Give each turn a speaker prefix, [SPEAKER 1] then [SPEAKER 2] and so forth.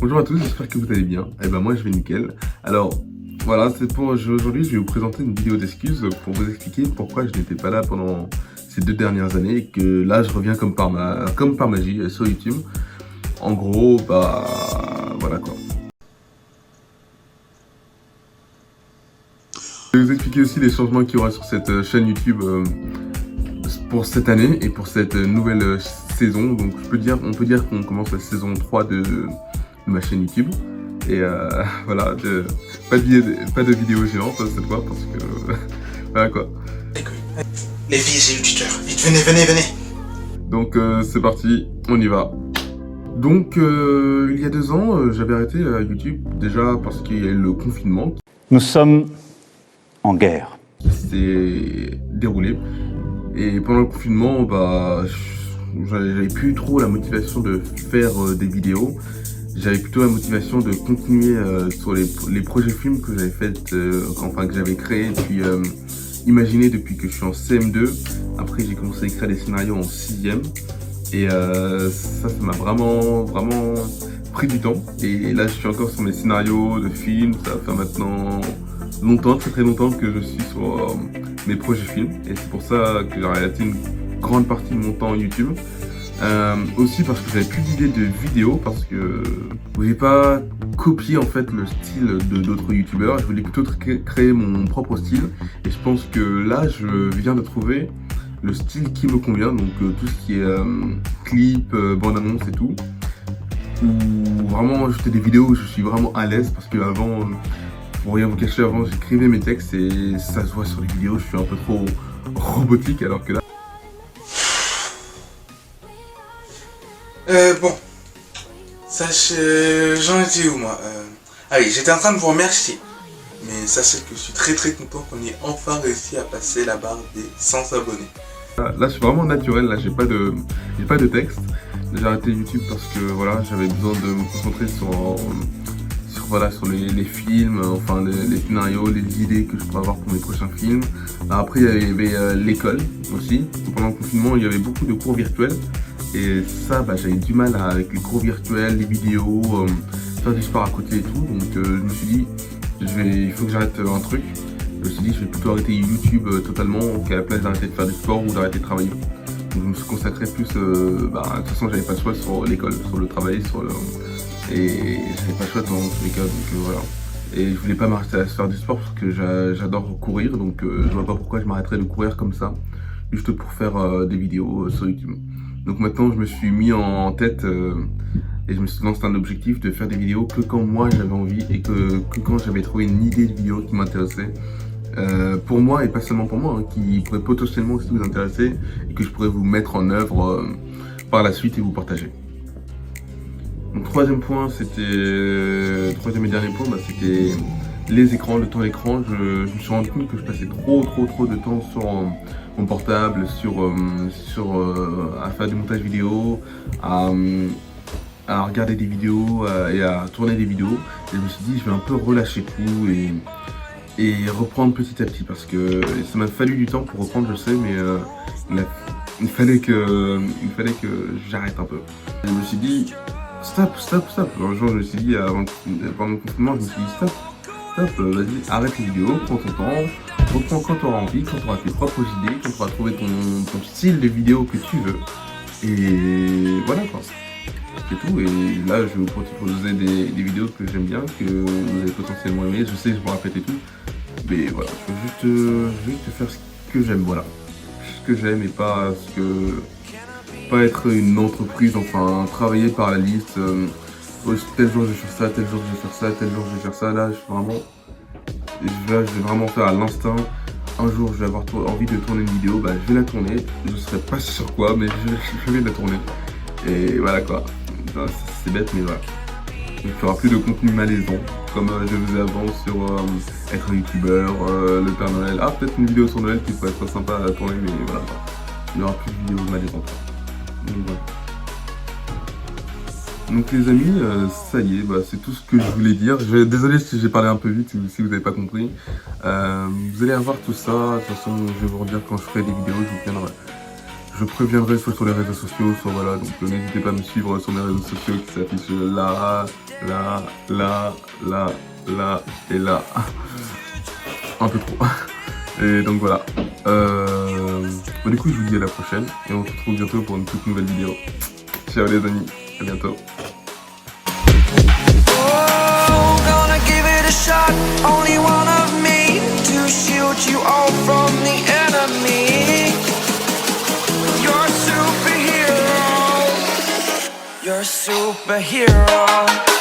[SPEAKER 1] Bonjour à tous, j'espère que vous allez bien. Eh ben moi je vais nickel. Alors voilà, c'est pour aujourd'hui je vais vous présenter une vidéo d'excuses pour vous expliquer pourquoi je n'étais pas là pendant ces 2 dernières années et que là je reviens comme par magie sur YouTube. En gros, bah voilà quoi. Je vais vous expliquer aussi les changements qu'il y aura sur cette chaîne YouTube pour cette année et pour cette nouvelle saison. Donc on peut dire qu'on commence la saison 3 de ma chaîne YouTube. Et voilà, pas de vidéo géante cette fois parce que voilà quoi.
[SPEAKER 2] Les filles, j'ai le tuteur. Vite, venez.
[SPEAKER 1] Donc c'est parti, on y va. Donc il y a 2 ans, j'avais arrêté YouTube déjà parce qu'il y a eu le confinement
[SPEAKER 3] Nous sommes en guerre.
[SPEAKER 1] qui s'est déroulé. Et pendant le confinement, bah, j'avais plus trop la motivation de faire des vidéos. J'avais plutôt la motivation de continuer sur les projets films que j'avais fait, enfin que j'avais créé puis imaginé depuis que je suis en CM2. Après j'ai commencé à écrire des scénarios en 6e et ça m'a vraiment pris du temps. Et là je suis encore sur mes scénarios de films, ça va faire maintenant longtemps, très longtemps que je suis sur mes projets films et c'est pour ça que j'ai arrêté une grande partie de mon temps YouTube. Aussi parce que j'avais plus d'idées de vidéos, parce que je voulais pas copier en fait le style de d'autres youtubeurs, je voulais plutôt créer mon propre style et je pense que là je viens de trouver le style qui me convient, donc tout ce qui est clip, bande-annonce et tout, où vraiment ajouter des vidéos où je suis vraiment à l'aise parce que avant, pour rien vous cacher, avant j'écrivais mes textes et ça se voit sur les vidéos, je suis un peu trop robotique alors que là
[SPEAKER 2] Bon. J'en étais où moi Ah oui, j'étais en train de vous remercier. Mais sachez que je suis très content qu'on ait enfin réussi à passer la barre des 100 abonnés.
[SPEAKER 1] Là, je suis vraiment naturel, là, j'ai pas de texte. J'ai arrêté YouTube parce que voilà, j'avais besoin de me concentrer sur les films, enfin les scénarios, les idées que je pourrais avoir pour mes prochains films. Après, il y avait l'école aussi. Pendant le confinement, il y avait beaucoup de cours virtuels. Et ça, bah, j'avais du mal avec les cours virtuels, les vidéos, faire du sport à côté et tout. Donc je me suis dit, il faut que j'arrête un truc. Je me suis dit, je vais plutôt arrêter YouTube totalement qu'à la place d'arrêter de faire du sport ou d'arrêter de travailler. Donc je me suis consacré plus, de toute façon j'avais pas le choix sur l'école, sur le travail, et j'avais pas le choix dans tous les cas, donc voilà. Et je voulais pas m'arrêter à faire du sport parce que j'adore courir, donc je vois pas pourquoi je m'arrêterais de courir comme ça, juste pour faire des vidéos sur YouTube. Donc maintenant je me suis mis en tête et je me suis lancé un objectif de faire des vidéos que quand moi j'avais envie et que quand j'avais trouvé une idée de vidéo qui m'intéressait. Pour moi et pas seulement pour moi, hein, qui pourrait potentiellement aussi vous intéresser et que je pourrais vous mettre en œuvre par la suite et vous partager. Donc troisième et dernier point, c'était les écrans, le temps d'écran. Je me suis rendu compte que je passais trop de temps sur mon portable, à faire du montage vidéo, à regarder des vidéos et à tourner des vidéos. Et je me suis dit je vais un peu relâcher tout et reprendre petit à petit parce que ça m'a fallu du temps pour reprendre, je sais, mais il fallait que j'arrête un peu. Et je me suis dit stop. Un jour je me suis dit pendant le confinement, je me suis dit stop, vas-y, arrête les vidéos, prends ton temps, reprends quand tu auras envie, quand tu auras tes propres idées, quand tu auras trouvé ton style de vidéo que tu veux. Et voilà quoi. C'est tout, et là je vais vous proposer des vidéos que j'aime bien, que vous allez potentiellement aimer. Je sais que je me répète et tout, mais voilà, je veux juste faire ce que j'aime, voilà. Ce que j'aime et pas être une entreprise, enfin travailler par la liste. Tel jour je vais faire ça, tel jour je vais faire ça, tel jour je vais faire ça. Là je vais vraiment faire à l'instinct. Un jour je vais avoir envie de tourner une vidéo, bah je vais la tourner. Je serai pas sûr quoi, mais je vais la tourner. Et voilà quoi. C'est bête mais voilà. Il n'y aura plus de contenu malaisant comme je faisais avant sur être un youtubeur, le Père Noël. Ah, peut-être une vidéo sur Noël qui pourrait être sympa à tourner, mais voilà. Il n'y aura plus de vidéos malaisantes. Donc voilà. Donc les amis, ça y est, c'est tout ce que je voulais dire. Désolé si j'ai parlé un peu vite, si vous n'avez pas compris. Vous allez avoir tout ça. De toute façon, je vais vous redire quand je ferai des vidéos, je préviendrai soit sur les réseaux sociaux, soit voilà. Donc n'hésitez pas à me suivre sur mes réseaux sociaux qui s'affichent là, là, là, là, là et là. Un peu trop. Et donc voilà. Du coup, je vous dis à la prochaine et on se retrouve bientôt pour une toute nouvelle vidéo. Ciao les amis, à bientôt.
[SPEAKER 4] Only one of me to shield you all from the enemy. You're a superhero. You're a superhero.